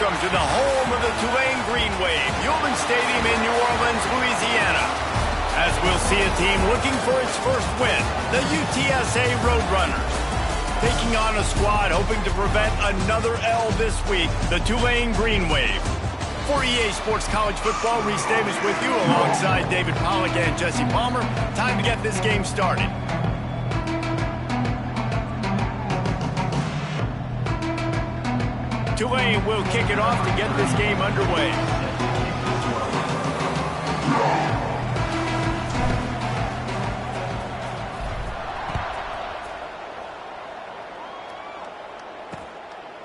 welcome to the home of the Tulane Green Wave, Ullman Stadium in New Orleans, Louisiana. As we'll see a team looking for its first win, the UTSA Roadrunners. Taking on a squad hoping to prevent another L this week, the Tulane Green Wave. For EA Sports College Football, Reese Davis with you alongside David Pollack and Jesse Palmer. Time to get this game started. Tulane will kick it off to get this game underway.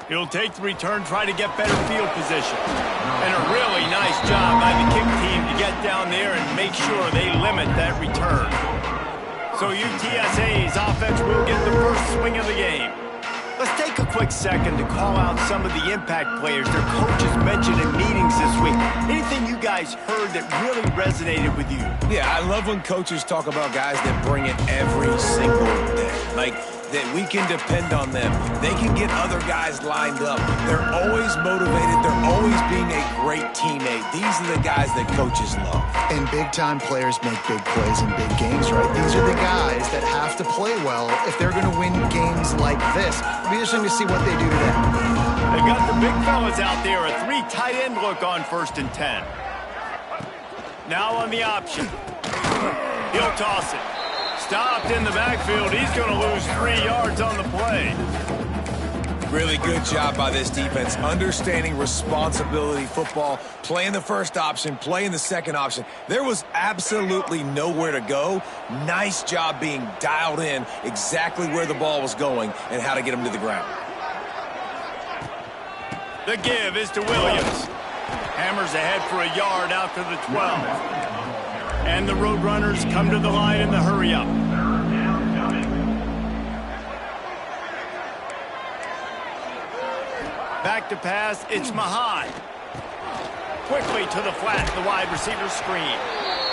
He'll take the return, try to get better field position. And a really nice job by the kick team to get down there and make sure they limit that return. So UTSA's offense will get the first swing of the game. Let's take a quick second to call out some of the impact players their coaches mentioned in meetings this week. Anything you guys heard that really resonated with you? Yeah, I love when coaches talk about guys that bring it every single day. Like, that we can depend on them. They can get other guys lined up. They're always motivated. They're always being a great teammate. These are the guys that coaches love. And big-time players make big plays in big games, right? These are the guys that have to play well if they're going to win games like this. It'll be interesting to see what they do today. They've got the big fellas out there. A 3 tight end look on 1st and 10. Now on the option. He'll toss it. Stopped in the backfield. He's going to lose 3 yards on the play. Really good job by this defense, understanding responsibility football, playing the first option, playing the second option. There was absolutely nowhere to go. Nice job being dialed in exactly where the ball was going and how to get him to the ground. The give is to Williams. Hammers ahead for a yard out to the 12. And the Roadrunners come to the line in the hurry-up. Back to pass, it's Mahad. Quickly to the flat, the wide receiver screen.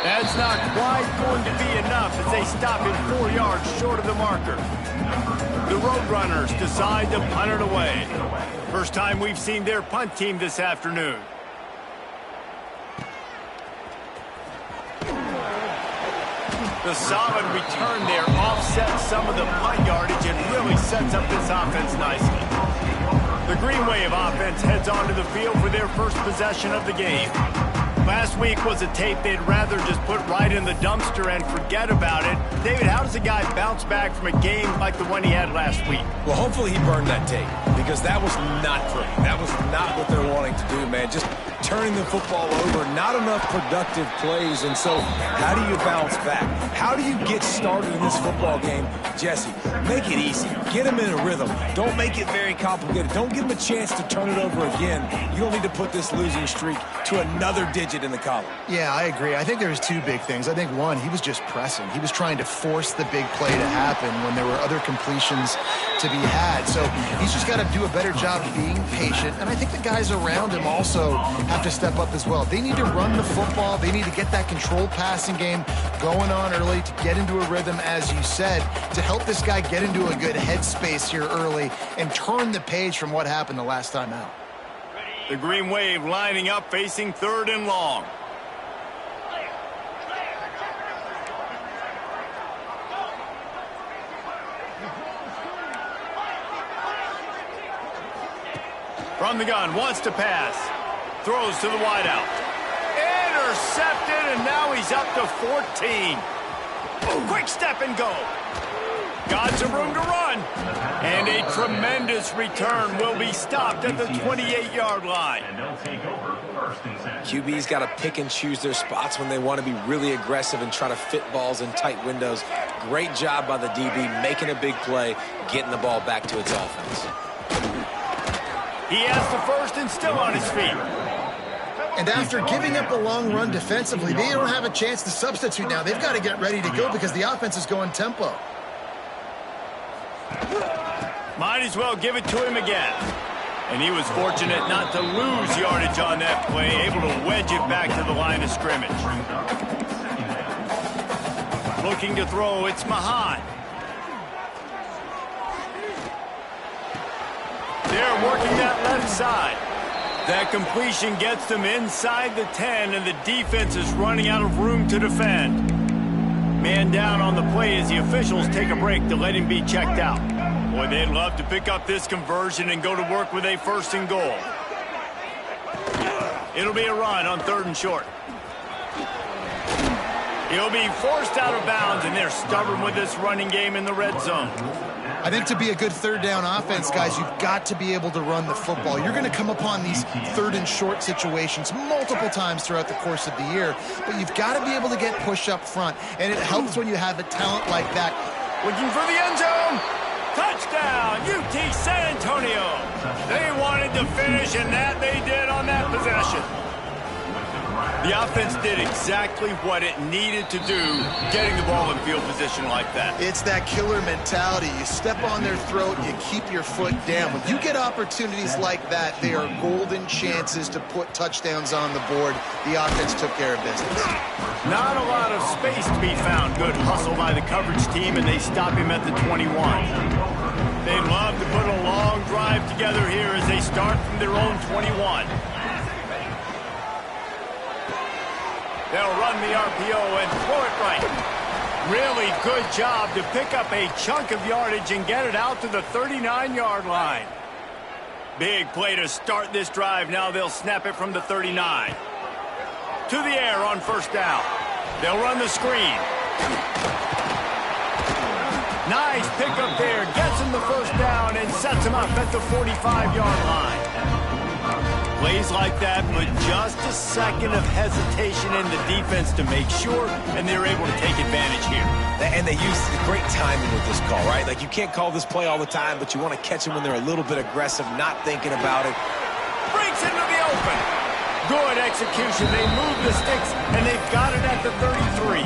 That's not quite going to be enough as they stop him 4 yards short of the marker. The Roadrunners decide to punt it away. First time we've seen their punt team this afternoon. The solid return there offsets some of the punt yardage and really sets up this offense nicely. The Green Wave offense heads onto the field for their first possession of the game. Last week was a tape they'd rather just put right in the dumpster and forget about it. David, how does a guy bounce back from a game like the one he had last week? Well, hopefully he burned that tape because that was not pretty. That was not what they're wanting to do, man. Just turning the football over, not enough productive plays. And so how do you bounce back? How do you get started in this football game? Jesse, make it easy. Get him in a rhythm. Don't make it very complicated. Don't give him a chance to turn it over again. You don't need to put this losing streak to another digit in the column. Yeah, I agree. I think there's 2 big things. I think one, he was just pressing. He was trying to force the big play to happen when there were other completions to be had. So he's just got to do a better job being patient. And I think the guys around him also have to step up as well. They need to run the football. They need to get that controlled passing game going on early to get into a rhythm, as you said, to help this guy get into a good headspace here early and turn the page from what happened the last time out. The Green Wave lining up, facing 3rd and long. From the gun, wants to pass. Throws to the wideout. Intercepted, and now he's up to 14. Quick step and go. Got some room to run. And a tremendous return will be stopped at the 28-yard line. QB's got to pick and choose their spots when they want to be really aggressive and try to fit balls in tight windows. Great job by the DB making a big play, getting the ball back to its offense. He has the first and still on his feet. And after giving up a long run defensively, they don't have a chance to substitute now. They've got to get ready to go because the offense is going tempo. Might as well give it to him again. And he was fortunate not to lose yardage on that play, able to wedge it back to the line of scrimmage. Looking to throw, it's Mahad. They're working that left side. That completion gets them inside the 10, and the defense is running out of room to defend. Man down on the play as the officials take a break to let him be checked out. Boy, they'd love to pick up this conversion and go to work with a 1st and goal. It'll be a run on 3rd and short. He'll be forced out of bounds, and they're stubborn with this running game in the red zone. I think to be a good 3rd down offense, guys, you've got to be able to run the football. You're going to come upon these 3rd and short situations multiple times throughout the course of the year, but you've got to be able to get push up front, and it helps when you have a talent like that. Looking for the end zone. Touchdown, UT San Antonio. They wanted to finish, and that they did on that possession. The offense did exactly what it needed to do, getting the ball in field position like that. It's that killer mentality. You step on their throat, you keep your foot down. When you get opportunities like that, they are golden chances to put touchdowns on the board. The offense took care of business. Not a lot of space to be found. Good hustle by the coverage team, and they stop him at the 21. They'd love to put a long drive together here as they start from their own 21. They'll run the RPO and throw it right. Really good job to pick up a chunk of yardage and get it out to the 39-yard line. Big play to start this drive. Now they'll snap it from the 39. To the air on 1st down. They'll run the screen. Nice pickup there. Gets him the 1st down and sets him up at the 45-yard line. Plays like that, but just a second of hesitation in the defense to make sure, and they're able to take advantage here. And they use great timing with this call, right? Like, you can't call this play all the time, but you want to catch them when they're a little bit aggressive, not thinking about it. Breaks into the open. Good execution. They move the sticks, and they've got it at the 33.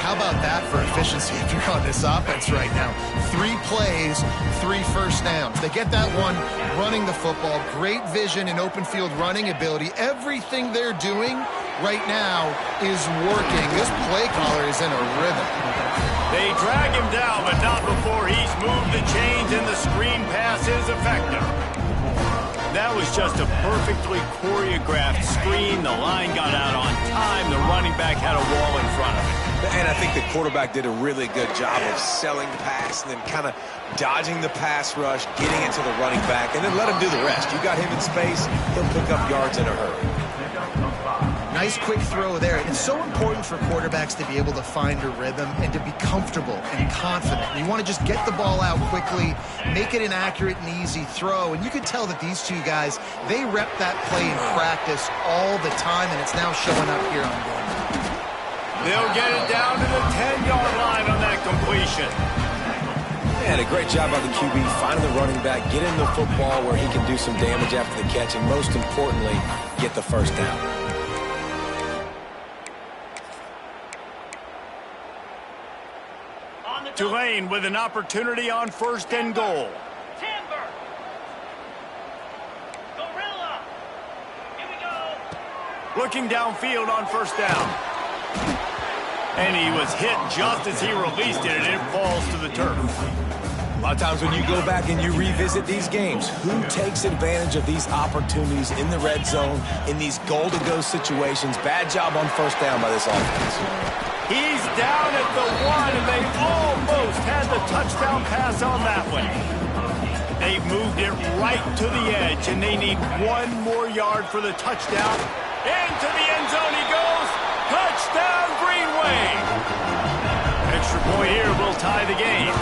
How about that for efficiency if you're on this offense right now? 3 plays, 3 1st downs. They get that one running the football. Great vision and open field running ability. Everything they're doing right now is working. This play caller is in a rhythm. They drag him down, but not before he's moved the chains and the screen pass is effective. That was just a perfectly choreographed screen. The line got out on time. The running back had a wall in front of it. And I think the quarterback did a really good job of selling the pass and then kind of dodging the pass rush, getting into the running back, and then let him do the rest. You got him in space, he'll pick up yards in a hurry. Nice quick throw there. It's so important for quarterbacks to be able to find a rhythm and to be comfortable and confident. And you want to just get the ball out quickly, make it an accurate and easy throw. And you can tell that these two guys, they rep that play in practice all the time, and it's now showing up here on game. They'll get it down to the 10-yard line on that completion. And a great job by the QB finding the running back, getting the football where he can do some damage after the catch, and most importantly, get the 1st down. Tulane with an opportunity on 1st and goal. Timber. Gorilla. Here we go. Looking downfield on 1st down. And he was hit just as he released it, and it falls to the turf. A lot of times when you go back and you revisit these games, who takes advantage of these opportunities in the red zone, in these goal-to-go situations? Bad job on 1st down by this offense. He's down at the 1, and they almost had the touchdown pass on that one. They've moved it right to the edge, and they need 1 more yard for the touchdown. Into the end zone he goes. Touchdown, Green Wave. Extra point here will tie the game.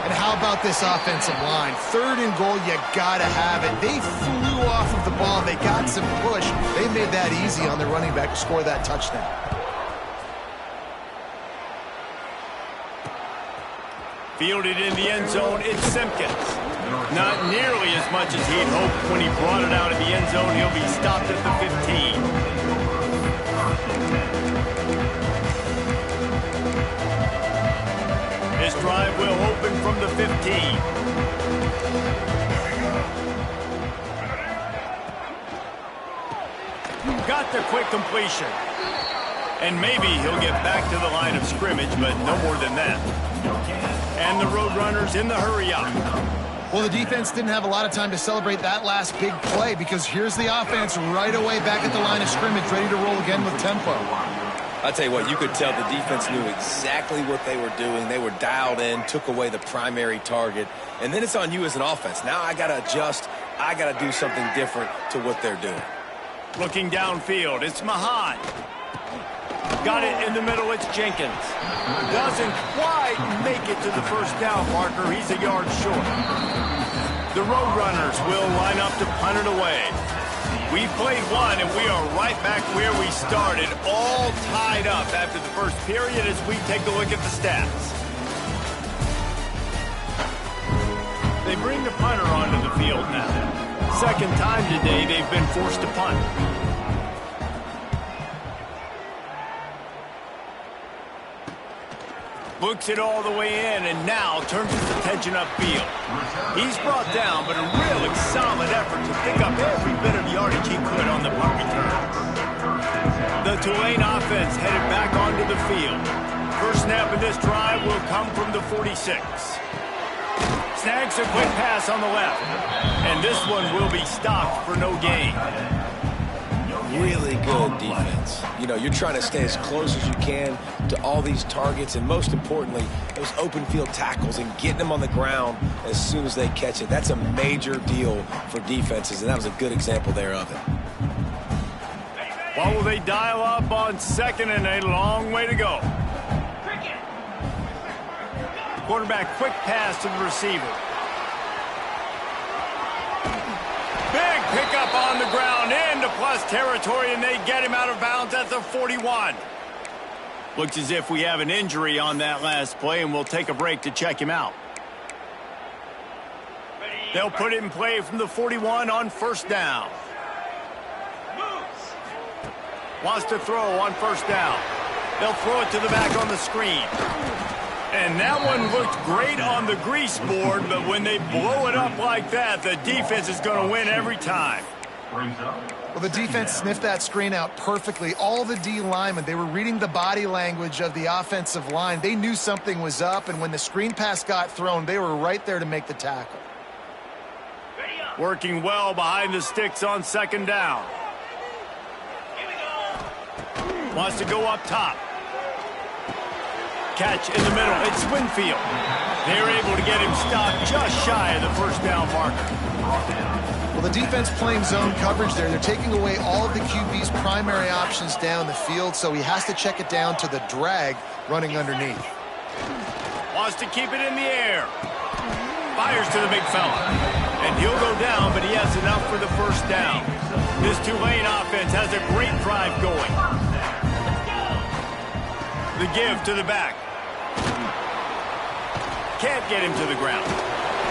And how about this offensive line? 3rd and goal, you gotta have it. They flew off of the ball. They got some push. They made that easy on the running back to score that touchdown. Fielded in the end zone, it's Simpkins. Not nearly as much as he'd hoped when he brought it out of the end zone. He'll be stopped at the 15. This drive will open from the 15. Got the quick completion. And maybe he'll get back to the line of scrimmage, but no more than that. And the Roadrunners in the hurry up. Well, the defense didn't have a lot of time to celebrate that last big play because here's the offense right away back at the line of scrimmage, ready to roll again with tempo. I tell you what, you could tell the defense knew exactly what they were doing. They were dialed in, took away the primary target, and then it's on you as an offense. Now I got to adjust. I got to do something different to what they're doing. Looking downfield, it's Mahad. Got it in the middle, it's Jenkins. Doesn't quite make it to the first down marker. He's a yard short. The Roadrunners will line up to punt it away. We've played one, and we are right back where we started, all tied up after the first period as we take a look at the stats. They bring the punter onto the field now. Second time today they've been forced to punt. Looks it all the way in, and now turns his attention upfield. He's brought down, but a really solid effort to pick up every bit of yardage he could on the punt return. The Tulane offense headed back onto the field. First snap of this drive will come from the 46. Snags a quick pass on the left, and this one will be stopped for no gain. Really good defense. You know, you're trying to stay as close as you can to all these targets, and most importantly, those open field tackles and getting them on the ground as soon as they catch it. That's a major deal for defenses, and that was a good example there of it. What will they dial up on second and a long way to go? Quarterback quick pass to the receiver. Big pickup on the ground into plus territory, and they get him out of bounds at the 41. Looks as if we have an injury on that last play, and we'll take a break to check him out. They'll put it in play from the 41 on first down. Wants to throw on first down. They'll throw it to the back on the screen. And that one looked great on the grease board, but when they blow it up like that, the defense is going to win every time. Well, the defense sniffed that screen out perfectly. All the D linemen, they were reading the body language of the offensive line. They knew something was up, and when the screen pass got thrown, they were right there to make the tackle. Working well behind the sticks on second down. Wants to go up top. Catch in the middle. It's Winfield. They're able to get him stopped just shy of the first down marker. Well, the defense playing zone coverage there. They're taking away all of the QB's primary options down the field, so he has to check it down to the drag running underneath. Wants to keep it in the air. Fires to the big fella. And he'll go down, but he has enough for the first down. This Tulane offense has a great drive going. The give to the back. Can't get him to the ground.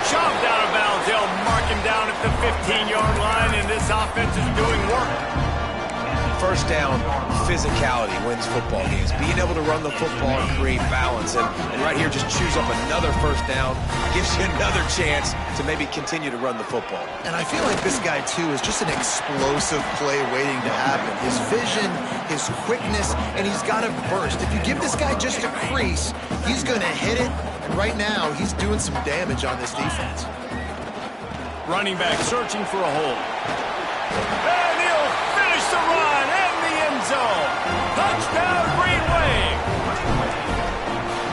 Shoved out of bounds. They'll mark him down at the 15-yard line, and this offense is doing work. First down, physicality wins football games. Being able to run the football and create balance. And right here, just choose up another first down. Gives you another chance to maybe continue to run the football. And I feel like this guy, too, is just an explosive play waiting to happen. His vision, his quickness, and he's got a burst. If you give this guy just a crease, he's going to hit it. And right now, he's doing some damage on this defense. Running back searching for a hole. And he'll finish the run in the end zone. Touchdown, Green Wave.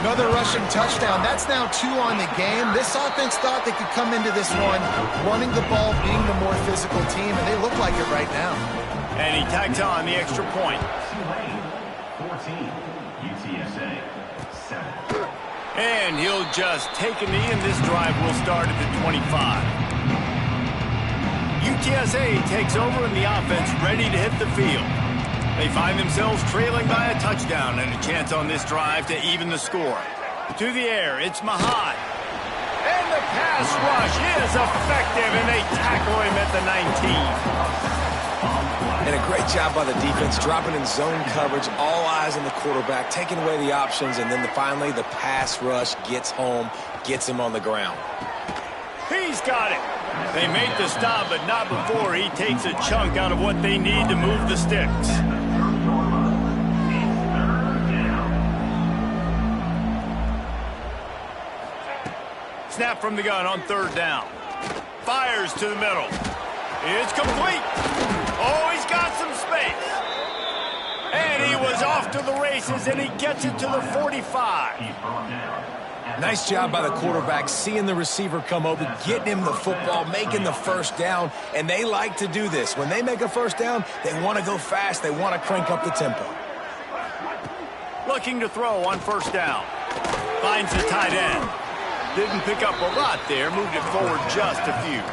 Another rushing touchdown. That's now 2 on the game. This offense thought they could come into this one running the ball, being the more physical team, and they look like it right now. And he tags on the extra point. 14, UTSA 7. And he'll just take a knee, and this drive will start at the 25. UTSA takes over, and the offense ready to hit the field. They find themselves trailing by a touchdown and a chance on this drive to even the score. To the air, it's Mahad. And the pass rush is effective, and they tackle him at the 19. And a great job by the defense, dropping in zone coverage, all eyes on the quarterback, taking away the options, and then finally the pass rush gets home, gets him on the ground. He's got it. They make the stop, but not before he takes a chunk out of what they need to move the sticks. Snap from the gun on third down. fires to the middle. It's complete. Oh, he's got some space. And he was off to the races, and he gets it to the 45. Nice job by the quarterback, seeing the receiver come over, getting him the football, making the first down, and they like to do this. When they make a first down, they want to go fast. They want to crank up the tempo. Looking to throw on first down. Finds the tight end. Didn't pick up a lot there, moved it forward just a few.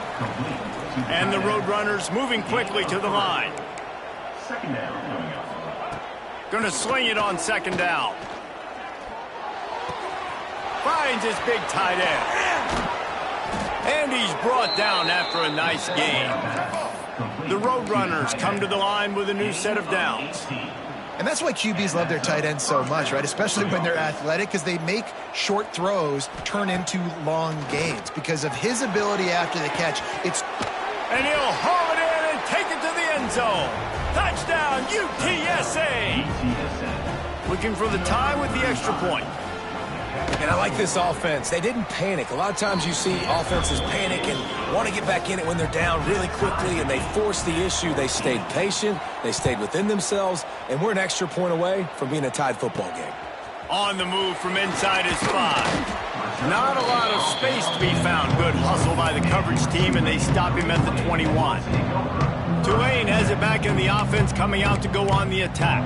And the Roadrunners moving quickly to the line. Second down. Gonna sling it on second down. Finds his big tight end. And he's brought down after a nice gain. The Roadrunners come to the line with a new set of downs. And that's why QBs love their tight ends so much, right? Especially when they're athletic, because they make short throws turn into long gains. Because of his ability after the catch, And he'll haul it in and take it to the end zone. Touchdown, UTSA! Looking for the tie with the extra point. And I like this offense. They didn't panic. A lot of times you see offenses panic and want to get back in it when they're down really quickly, and they force the issue. They stayed patient. They stayed within themselves, and we're an extra point away from being a tied football game. On the move from inside his 5. Not a lot of space to be found. Good hustle by the coverage team, and they stop him at the 21. Tulane has it back in the offense, coming out to go on the attack.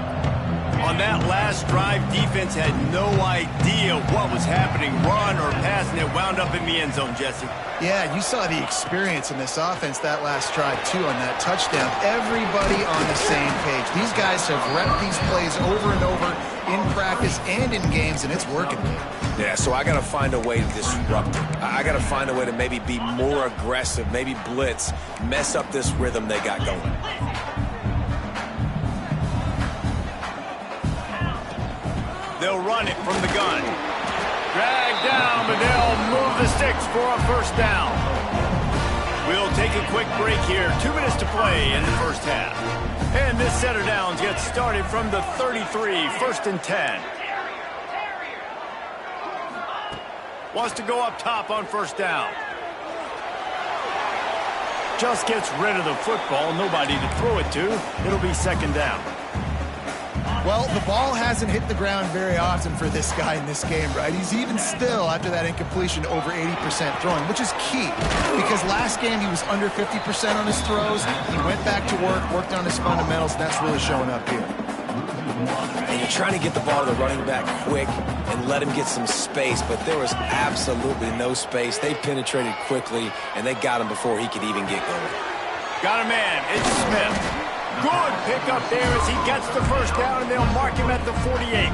On that last drive, defense had no idea what was happening, run or pass, and it wound up in the end zone, Jesse. yeah, you saw the experience in this offense that last drive, too, on that touchdown. Everybody on the same page. These guys have repped these plays over and over in practice and in games, and it's working. Yeah, so I got to find a way to disrupt it. I got to find a way to maybe be more aggressive, maybe blitz, mess up this rhythm they got going. They'll run it from the gun. Drag down, but they'll move the sticks for a first down. We'll take a quick break here. 2 minutes to play in the first half. And this set of downs gets started from the 33, first and 10. Wants to go up top on first down. Just gets rid of the football. Nobody to throw it to. It'll be second down. Well, the ball hasn't hit the ground very often for this guy in this game, right? He's even still, after that incompletion, over 80% throwing, which is key. Because last game, he was under 50% on his throws. He went back to work, worked on his fundamentals, and that's really showing up here. And you're trying to get the ball to the running back quick and let him get some space, but there was absolutely no space. They penetrated quickly, and they got him before he could even get going. Got a man. It's Smith. Good pickup there as he gets the first down, and they'll mark him at the 48.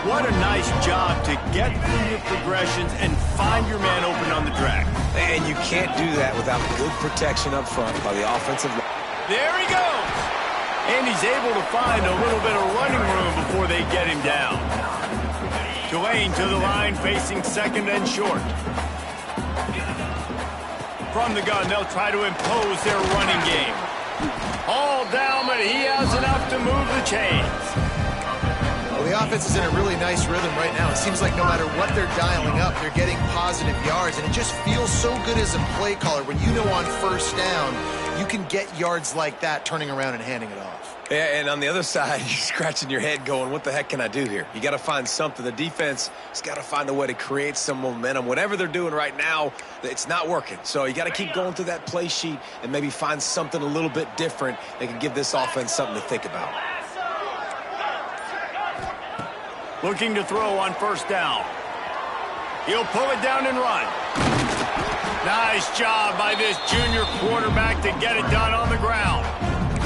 What a nice job to get through your progressions and find your man open on the drag. And you can't do that without good protection up front by the offensive line. There he goes. And he's able to find a little bit of running room before they get him down. Tulane to the line, facing second and short. From the gun, they'll try to impose their running game. All down, but he has enough to move the chains. Well, the offense is in a really nice rhythm right now. It seems like no matter what they're dialing up, they're getting positive yards, and it just feels so good as a play caller when you know on first down you can get yards like that turning around and handing it off. Yeah, and on the other side, you're scratching your head going, what the heck can I do here? You got to find something. The defense has got to find a way to create some momentum. Whatever they're doing right now, it's not working. So you got to keep going through that play sheet and maybe find something a little bit different that can give this offense something to think about. Looking to throw on first down. He'll pull it down and run. Nice job by this junior quarterback to get it done on the ground.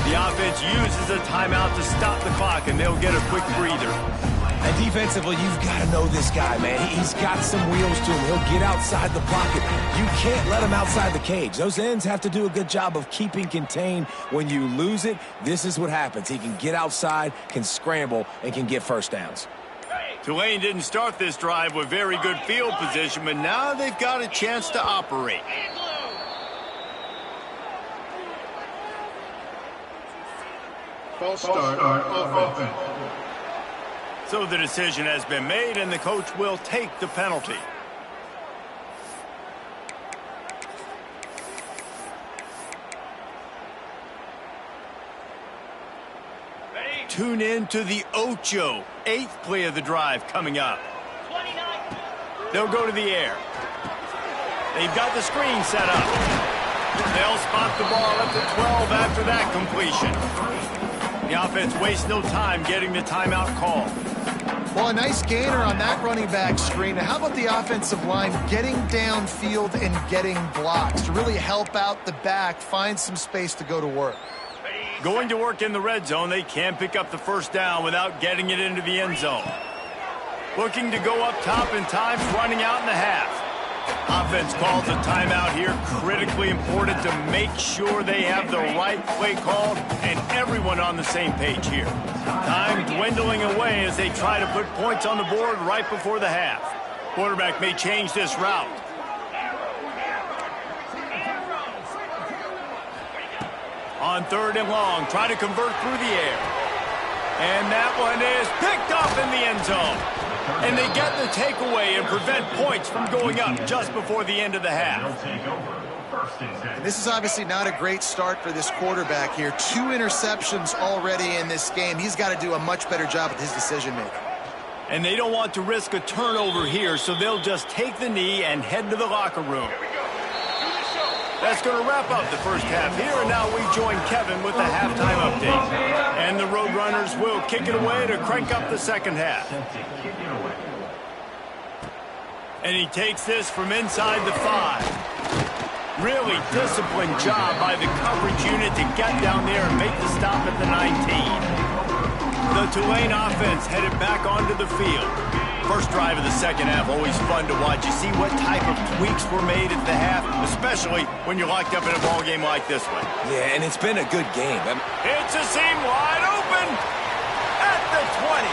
The offense uses a timeout to stop the clock, and they'll get a quick breather. And defensively, you've got to know this guy, man. He's got some wheels to him. He'll get outside the pocket. You can't let him outside the cage. Those ends have to do a good job of keeping contained. When you lose it, this is what happens. He can get outside, can scramble, and can get first downs. Tulane didn't start this drive with very good field position, but now they've got a chance to operate. False start offense. So the decision has been made, and the coach will take the penalty. tune in to the Ocho, 8th play of the drive coming up. They'll go to the air. They've got the screen set up. They'll spot the ball at the 12 after that completion. The offense wastes no time getting the timeout call. Well, a nice gainer on that running back screen. Now, how about the offensive line getting downfield and getting blocks to really help out the back, find some space to go to work? Going to work in the red zone, they can pick up the first down without getting it into the end zone. Looking to go up top in times, running out in the half. Offense calls a timeout here, critically important to make sure they have the right play called and everyone on the same page here. Time dwindling away as they try to put points on the board right before the half. Quarterback may change this route. On 3rd and long, try to convert through the air. And that one is picked up in the end zone. And they get the takeaway and prevent points from going up just before the end of the half. This is obviously not a great start for this quarterback here. 2 interceptions already in this game. He's got to do a much better job with his decision-making. And they don't want to risk a turnover here, so they'll just take the knee and head to the locker room. That's going to wrap up the first half here, and now we join Kevin with the halftime update. And the Roadrunners will kick it away to crank up the second half. And he takes this from inside the 5. Really disciplined job by the coverage unit to get down there and make the stop at the 19. The Tulane offense headed back onto the field. First drive of the second half, always fun to watch. You see what type of tweaks were made at the half, especially when you're locked up in a ball game like this one. Yeah, and it's been a good game. It's a seam wide open at the 20.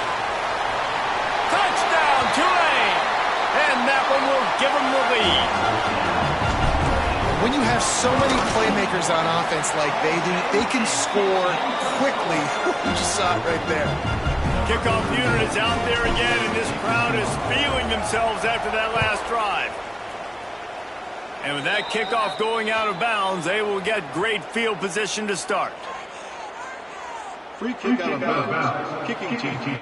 Touchdown, Tulane! And that one will give them the lead. When you have so many playmakers on offense like they do, they can score quickly. You just saw it right there. Kickoff unit is out there again, and this crowd is feeling themselves after that last drive. And with that kickoff going out of bounds, they will get great field position to start. Free kick out of bounds. Kicking team.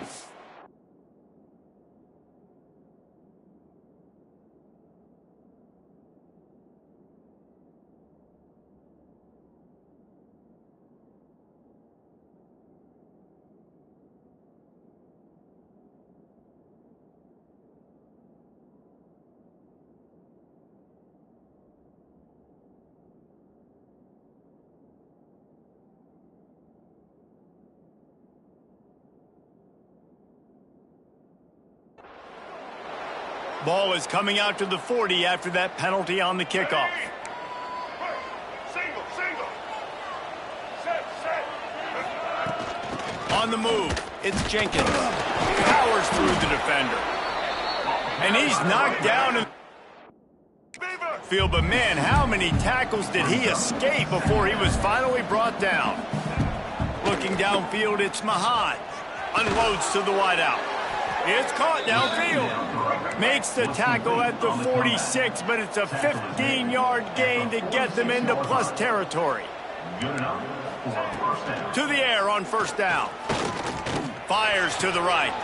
Ball is coming out to the 40 after that penalty on the kickoff. On the move, it's Jenkins. Powers through the defender. And he's knocked down in the field, but man, how many tackles did he escape before he was finally brought down? Looking downfield, it's Mahan. Unloads to the wideout. It's caught downfield. Makes the tackle at the 46, but it's a 15-yard gain to get them into plus territory. To the air on first down. Fires to the right.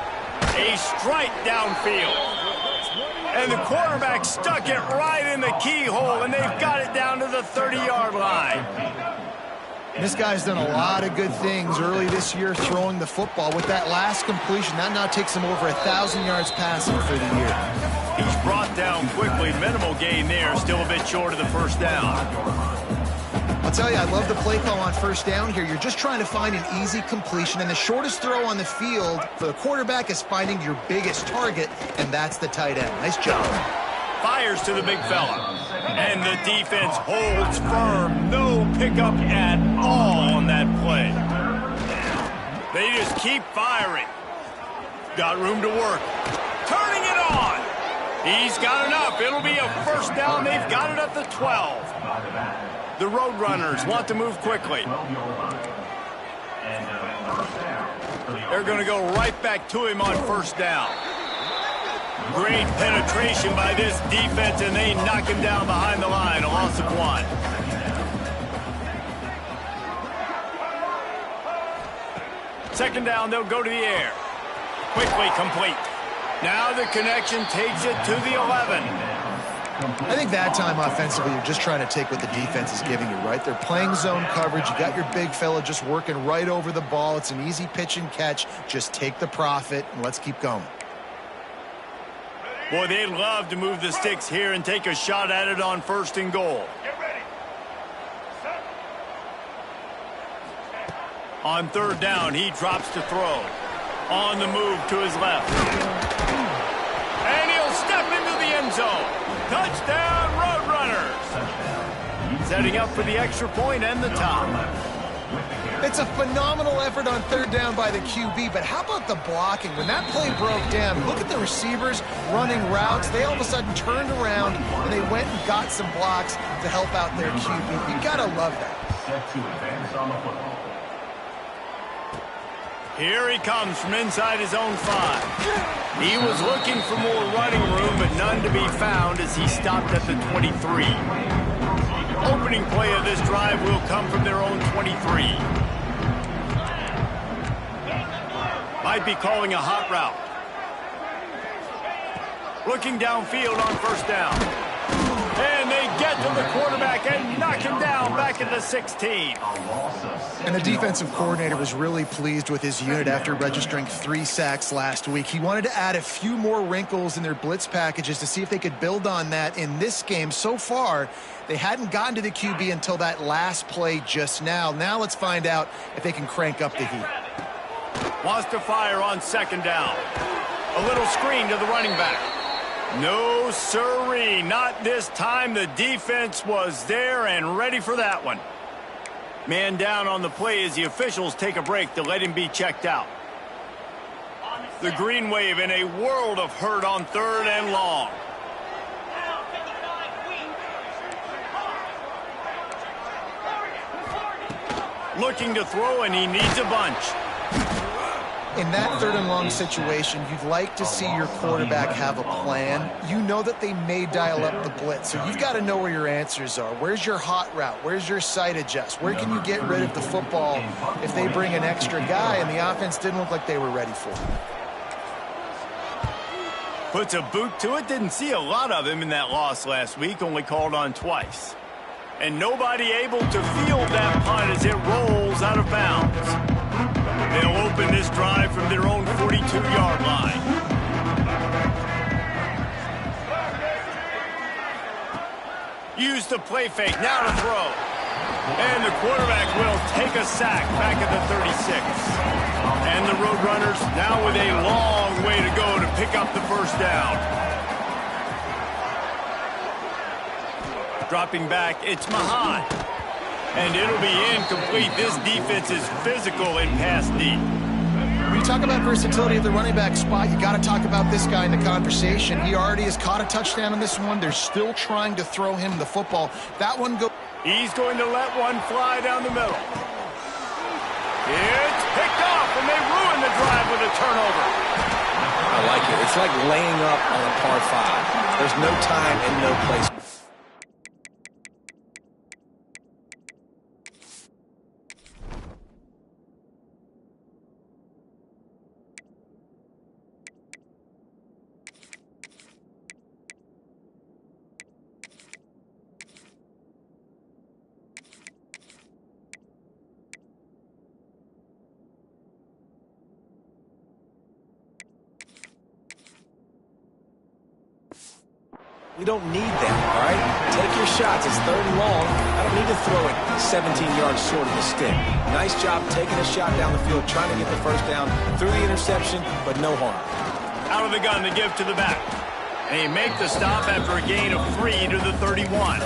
A strike downfield. And the quarterback stuck it right in the keyhole, and they've got it down to the 30-yard line. This guy's done a lot of good things early this year throwing the football. With that last completion, that now takes him over 1,000 yards passing for the year. He's brought down quickly. Minimal gain there. Still a bit short of the first down. I'll tell you, I love the play call on first down here. You're just trying to find an easy completion, and the shortest throw on the field for the quarterback is finding your biggest target, and that's the tight end. Nice job. Fires to the big fella. And the defense holds firm. No pickup at all on that play. They just keep firing. Got room to work. Turning it on. He's got enough. It'll be a first down. They've got it at the 12. The Roadrunners want to move quickly. They're going to go right back to him on first down. Great penetration by this defense, and they knock him down behind the line. A loss of 1. Second down, they'll go to the air. Quickly complete. Now the connection takes it to the 11. I think that time offensively, you're just trying to take what the defense is giving you, right? They're playing zone coverage. You got your big fella just working right over the ball. It's an easy pitch and catch. Just take the profit, and let's keep going. Boy, they'd love to move the sticks here and take a shot at it on 1st and goal. On 3rd down, he drops to throw. On the move to his left. And he'll step into the end zone. Touchdown, Roadrunners. Setting up for the extra point and the top. It's a phenomenal effort on 3rd down by the QB, but how about the blocking? When that play broke down, look at the receivers running routes. They all of a sudden turned around, and they went and got some blocks to help out their QB. You got to love that. Set to advance on the football. Here he comes from inside his own 5. He was looking for more running room, but none to be found as he stopped at the 23. Opening play of this drive will come from their own 23. Might be calling a hot route. Looking downfield on 1st down. And they get to the quarterback and knock him down back at the 16. And the defensive coordinator was really pleased with his unit after registering 3 sacks last week. He wanted to add a few more wrinkles in their blitz packages to see if they could build on that in this game. So far, they hadn't gotten to the QB until that last play just now. Now let's find out if they can crank up the heat. Wants to fire on 2nd down. A little screen to the running back. No siree, not this time. The defense was there and ready for that one. Man down on the play as the officials take a break to let him be checked out. The green wave in a world of hurt on 3rd and long. Looking to throw, and he needs a bunch. In that 3rd and long situation, you'd like to see your quarterback have a plan. You know that they may dial up the blitz, so you've got to know where your answers are. Where's your hot route? Where's your sight adjust? Where can you get rid of the football if they bring an extra guy and the offense didn't look like they were ready for it? Puts a boot to it. Didn't see a lot of him in that loss last week, only called on twice. And nobody able to field that punt as it rolls out of bounds. They'll open this drive from their own 42-yard line. Use the play fake, now to throw. And the quarterback will take a sack back at the 36. And the Roadrunners now with a long way to go to pick up the 1st down. Dropping back, it's Mahan. And it'll be incomplete. This defense is physical in pass deep. When you talk about versatility at the running back spot, you got to talk about this guy in the conversation. He already has caught a touchdown in this one. They're still trying to throw him the football. That one goes. He's going to let one fly down the middle. It's picked off, and they ruin the drive with a turnover. I like it. It's like laying up on a par 5. There's no time and no place. We don't need that, all right? Take your shots. It's 3rd and long. I don't need to throw it 17 yards short of the stick. Nice job taking a shot down the field, trying to get the 1st down through the interception, but no harm. Out of the gun to give to the back. And he make the stop after a gain of 3 to the 31.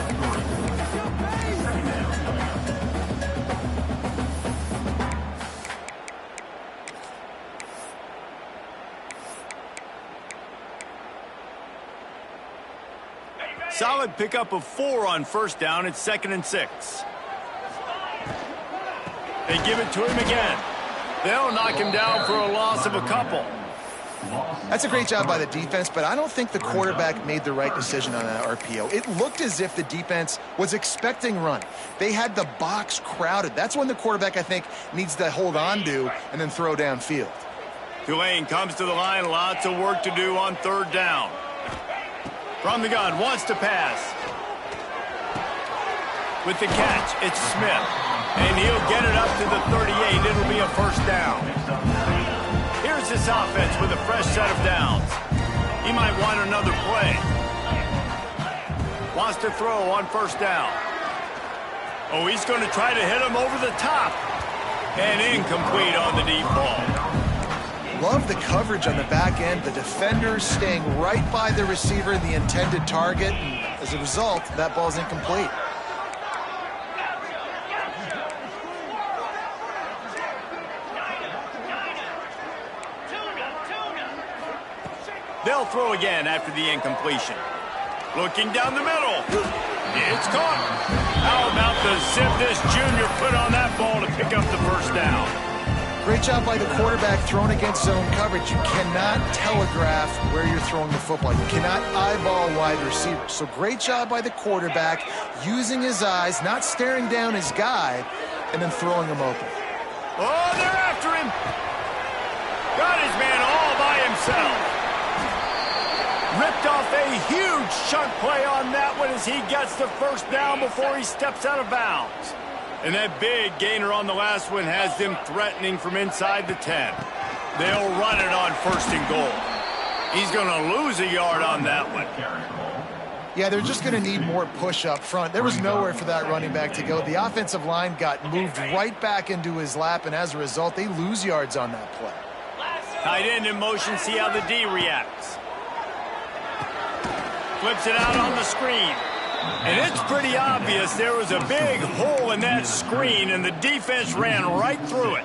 Solid pickup of 4 on 1st down. It's 2nd and 6. They give it to him again. They'll knock him down for a loss of a couple. That's a great job by the defense, but I don't think the quarterback made the right decision on that RPO. It looked as if the defense was expecting run. They had the box crowded. That's when the quarterback, I think, needs to hold on to and then throw downfield. Tulane comes to the line. Lots of work to do on third down. From the gun, wants to pass. With the catch, it's Smith. And he'll get it up to the 38. It'll be a first down. Here's this offense with a fresh set of downs. He might want another play. Wants to throw on first down. Oh, he's going to try to hit him over the top. And incomplete on the deep ball. Love the coverage on the back end. The defenders staying right by the receiver, the intended target. And as a result, that ball's incomplete. They'll throw again after the incompletion. Looking down the middle. It's caught. How about the zip this junior put on that ball to pick up the first down? Great job by the quarterback throwing against zone coverage. You cannot telegraph where you're throwing the football. You cannot eyeball wide receivers. So great job by the quarterback using his eyes, not staring down his guy, and then throwing him open. Oh, they're after him. Got his man all by himself. Ripped off a huge chunk play on that one as he gets the first down before he steps out of bounds. And that big gainer on the last one has them threatening from inside the 10. They'll run it on first and goal. He's going to lose a yard on that one. Yeah, they're just going to need more push up front. There was nowhere for that running back to go. The offensive line got moved right back into his lap, and as a result, they lose yards on that play. Tight end in motion, see how the D reacts. Flips it out on the screen. And it's pretty obvious there was a big hole in that screen, and the defense ran right through it.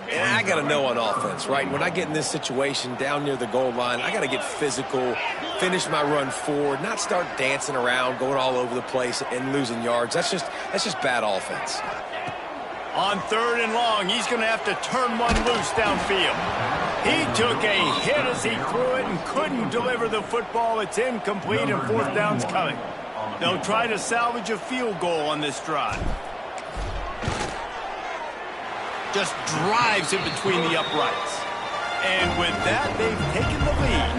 And I got to know on offense, right? When I get in this situation down near the goal line, I got to get physical, finish my run forward, not start dancing around, going all over the place and losing yards. That's just bad offense. On third and long, he's going to have to turn one loose downfield. He took a hit as he threw it and couldn't deliver the football. It's incomplete and fourth down's coming. They'll try to salvage a field goal on this drive. Just drives in between the uprights. And with that, they've taken the lead.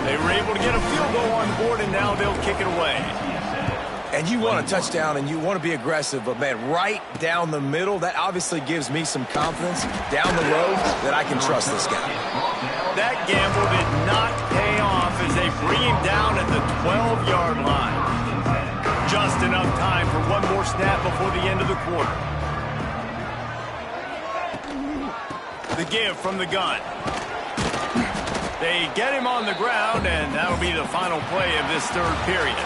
They were able to get a field goal on the board, and now they'll kick it away. And you want a touchdown and you want to be aggressive, but, man, right down the middle, that obviously gives me some confidence down the road that I can trust this guy. That gamble did not pay off as they bring him down at the 12-yard line. Just enough time for one more snap before the end of the quarter. The give from the gun. They get him on the ground, and that'll be the final play of this third period.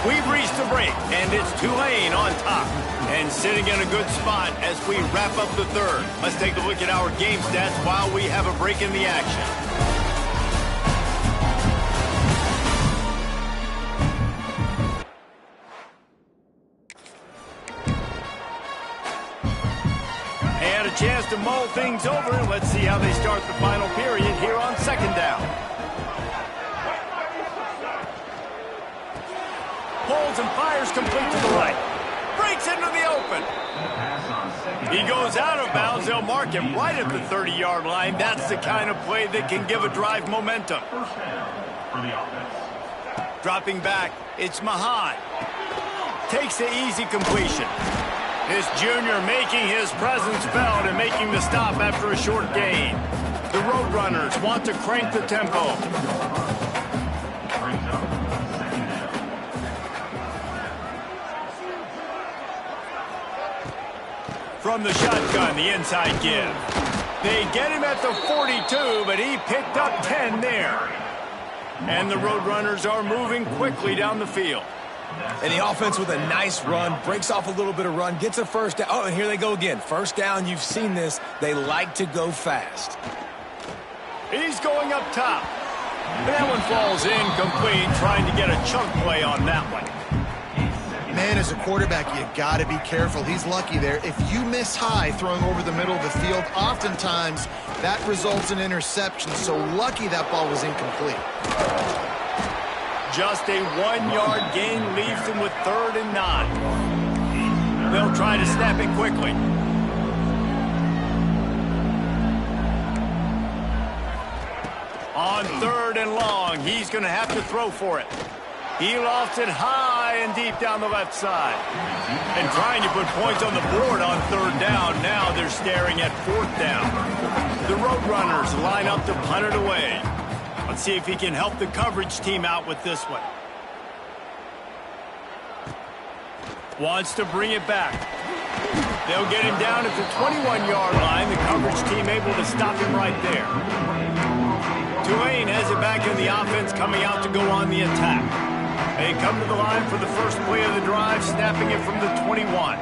We've reached the break, and it's Tulane on top and sitting in a good spot as we wrap up the third. Let's take a look at our game stats while we have a break in the action. And a chance to mull things over. Let's see how they start the final period here on second down. Pulls and fires complete to the right. Breaks into the open. He goes out of bounds. They'll mark him right at the 30-yard line. That's the kind of play that can give a drive momentum. Dropping back, it's Mahan. Takes the easy completion. This junior making his presence felt and making the stop after a short gain. The Roadrunners want to crank the tempo. From the shotgun, the inside give. They get him at the 42, but he picked up 10 there. And the Roadrunners are moving quickly down the field. And the offense with a nice run, breaks off a little bit of run, gets a first down. Oh, and here they go again. First down, you've seen this. They like to go fast. He's going up top. That one falls incomplete, trying to get a chunk play on that one. Man, as a quarterback, you got to be careful. He's lucky there. If you miss high throwing over the middle of the field, oftentimes that results in interception. So lucky that ball was incomplete. Just a 1-yard gain leaves them with 3rd and 9. They'll try to snap it quickly. On 3rd and long, he's going to have to throw for it. He lofts it high and deep down the left side. And trying to put points on the board on 3rd down. Now they're staring at 4th down. The Roadrunners line up to punt it away. Let's see if he can help the coverage team out with this one. Wants to bring it back. They'll get him down at the 21-yard line. The coverage team able to stop him right there. Tulane has it back in the offense, coming out to go on the attack. They come to the line for the first play of the drive, snapping it from the 21.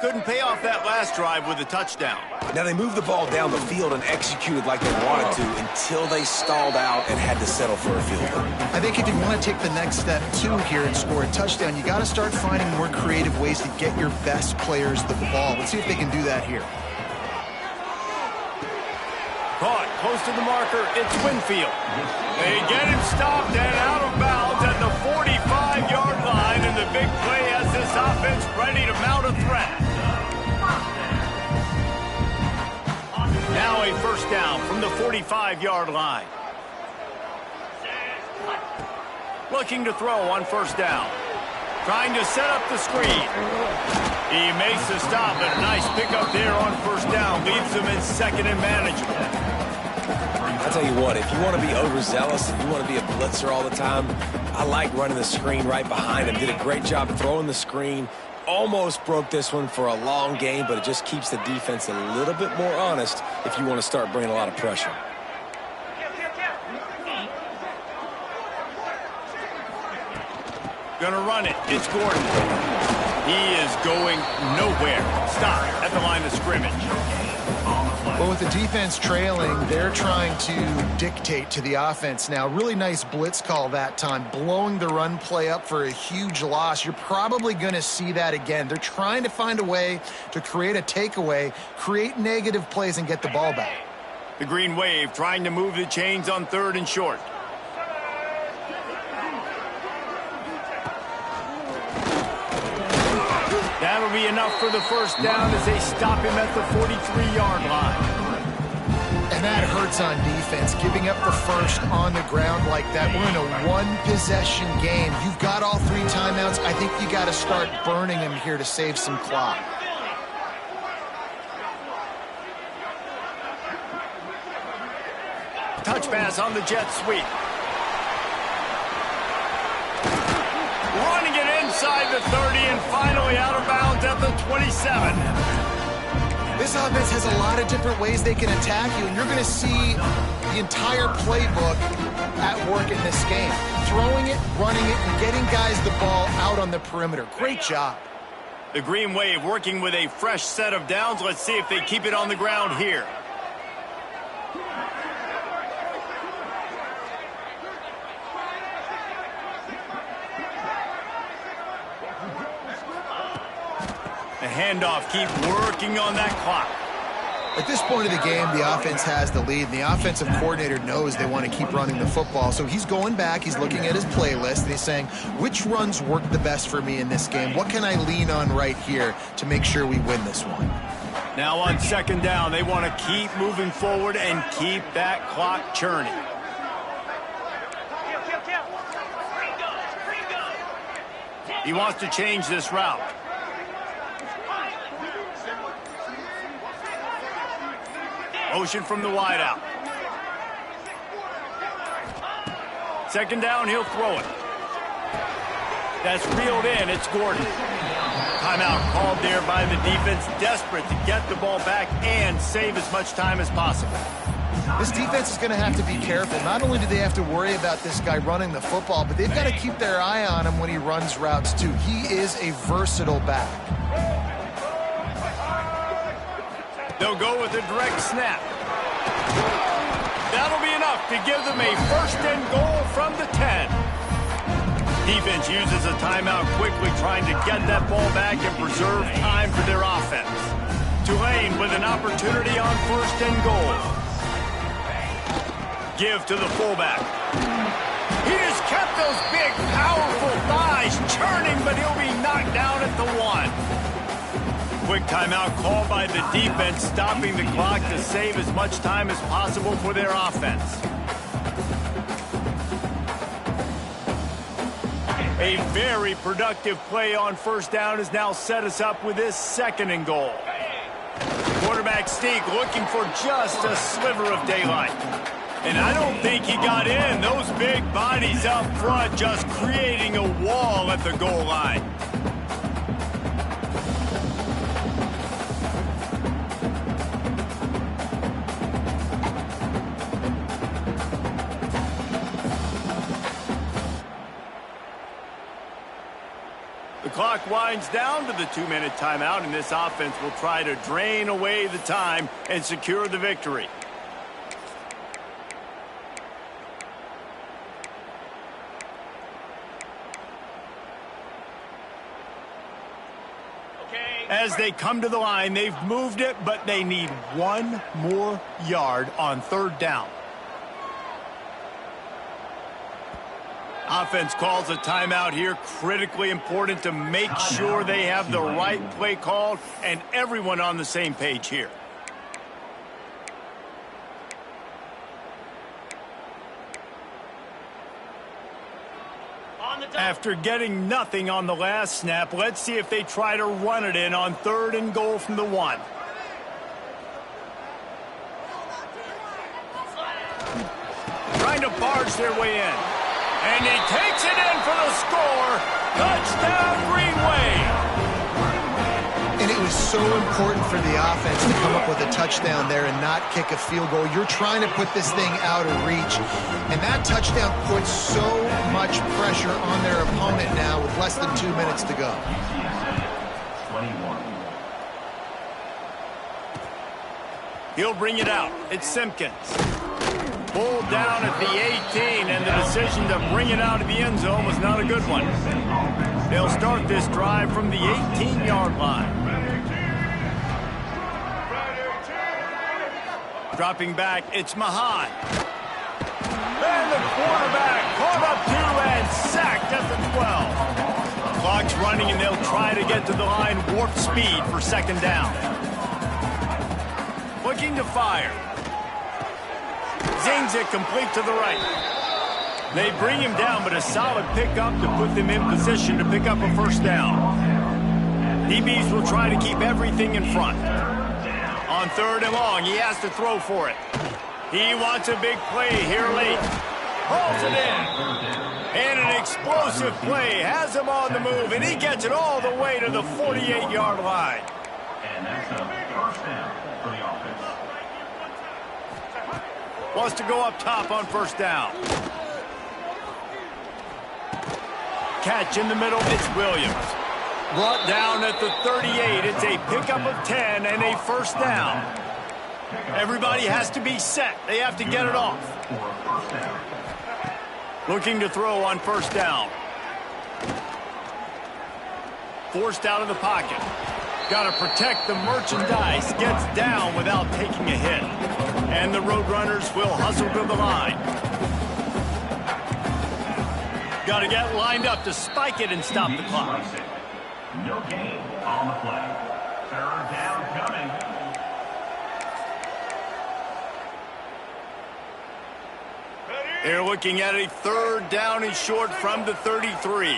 Couldn't pay off that last drive with a touchdown. Now they moved the ball down the field and executed like they wanted to until they stalled out and had to settle for a field goal. I think if you want to take the next step too here and score a touchdown, you got to start finding more creative ways to get your best players the ball. Let's see if they can do that here. Caught close to the marker. It's Winfield. They get him stopped and out of bounds at the 45-yard line, and the big play has this offense ready to mount a threat. Now a first down from the 45-yard line. Looking to throw on first down. Trying to set up the screen. He makes the stop, and a nice pickup there on first down. Leaves him in 2nd and manageable. I'll tell you what, if you want to be overzealous, if you want to be a blitzer all the time, I like running the screen right behind him. Did a great job throwing the screen. Almost broke this one for a long game, but it just keeps the defense a little bit more honest if you want to start bringing a lot of pressure. Gonna run it. It's Gordon. He is going nowhere. Stop at the line of scrimmage. Well, with the defense trailing, they're trying to dictate to the offense now. Really nice blitz call that time, blowing the run play up for a huge loss. You're probably going to see that again. They're trying to find a way to create a takeaway, create negative plays, and get the ball back. The Green Wave trying to move the chains on 3rd and short. That'll be enough for the first down as they stop him at the 43-yard line. And that hurts on defense, giving up the first on the ground like that. We're in a one-possession game. You've got all 3 timeouts. I think you got to start burning them here to save some clock. Touch pass on the jet sweep. Running it inside the 30 and finally out of bounds at the 27. This offense has a lot of different ways they can attack you, and you're going to see the entire playbook at work in this game. Throwing it, running it, and getting guys the ball out on the perimeter. Great job. The Green Wave working with a fresh set of downs. Let's see if they keep it on the ground here. The handoff, keep working on that clock. At this point of the game, the offense has the lead, and the offensive coordinator knows they want to keep running the football. So he's going back, he's looking at his playlist, and he's saying, which runs work the best for me in this game? What can I lean on right here to make sure we win this one? Now on second down, they want to keep moving forward and keep that clock churning. He wants to change this route. Motion from the wideout. Second down, he'll throw it. That's reeled in. It's Gordon. Timeout called there by the defense, desperate to get the ball back and save as much time as possible. This defense is going to have to be careful. Not only do they have to worry about this guy running the football, but they've got to keep their eye on him when he runs routes too. He is a versatile back. They'll go with a direct snap. That'll be enough to give them a first and goal from the 10. Defense uses a timeout quickly, trying to get that ball back and preserve time for their offense. Tulane with an opportunity on first and goal. Give to the fullback. He has kept those big, powerful thighs churning, but he'll be knocked down at the 1. Quick timeout called by the defense, stopping the clock to save as much time as possible for their offense. A very productive play on first down has now set us up with this second and goal. Quarterback Steak looking for just a sliver of daylight. And I don't think he got in. Those big bodies up front just creating a wall at the goal line. The clock winds down to the 2-minute timeout, and this offense will try to drain away the time and secure the victory. As they come to the line, they've moved it, but they need one more yard on third down. Offense calls a timeout here, critically important to make sure they have the right play called and everyone on the same page here. After getting nothing on the last snap, let's see if they try to run it in on third and goal from the 1. Trying to barge their way in. And he takes it in for the score. Touchdown, Green Wave. And it was so important for the offense to come up with a touchdown there and not kick a field goal. You're trying to put this thing out of reach. And that touchdown puts so much pressure on their opponent now with less than 2 minutes to go. 21. He'll bring it out. It's Simpkins. Pulled down at the 18, and the decision to bring it out of the end zone was not a good one. They'll start this drive from the 18-yard line. Dropping back, it's Mahan. And the quarterback caught up to and sacked at the 12. Clock's running, and they'll try to get to the line warp speed for second down. Looking to fire. Zings it complete to the right. They bring him down, but a solid pickup to put them in position to pick up a first down. DBs will try to keep everything in front. On third and long, he has to throw for it. He wants a big play here late. Hauls it in. And an explosive play has him on the move, and he gets it all the way to the 48-yard line. And that's a first down for the offense. Wants to go up top on first down. Catch in the middle, it's Williams. Brought down at the 38. It's a pickup of 10 and a first down. Everybody has to be set. They have to get it off. Looking to throw on first down. Forced out of the pocket. Got to protect the merchandise. Gets down without taking a hit. And the Roadrunners will hustle to the line. Got to get lined up to spike it and stop the clock. No gain on the play. Third down coming. They're looking at a third down and short from the 33.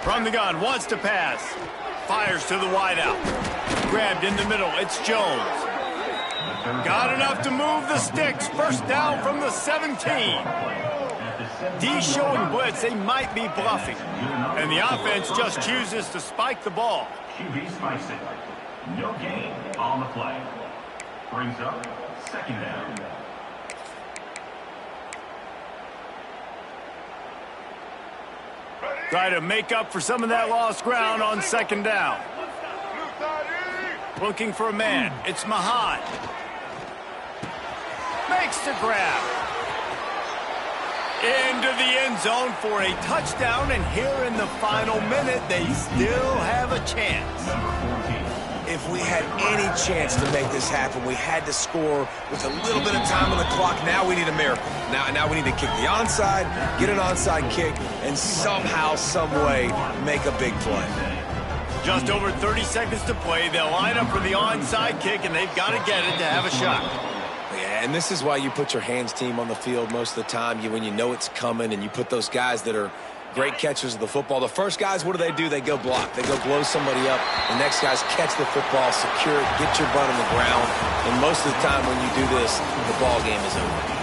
From the gun, wants to pass. Fires to the wideout. Grabbed in the middle, it's Jones. Got enough to move the sticks. First down from the 17. D showing blitz, they might be bluffing. And the offense just chooses to spike the ball. QB spikes it. No gain on the play. Brings up second down. Try to make up for some of that lost ground on second down. Looking for a man. It's Mahad. Makes the grab. Into the end zone for a touchdown, and here in the final minute, they still have a chance. If we had any chance to make this happen, we had to score with a little bit of time on the clock. Now we need a miracle. Now we need to kick the onside, get an onside kick, and somehow, some way, make a big play. Just over 30 seconds to play. They'll line up for the onside kick, and they've got to get it to have a shot. Yeah, and this is why you put your hands team on the field most of the time. When you know it's coming, and you put those guys that are great catchers of the football. The first guys, what do? They go block. They go blow somebody up. The next guys catch the football, secure it, get your butt on the ground. And most of the time when you do this, the ball game is over.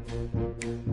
game.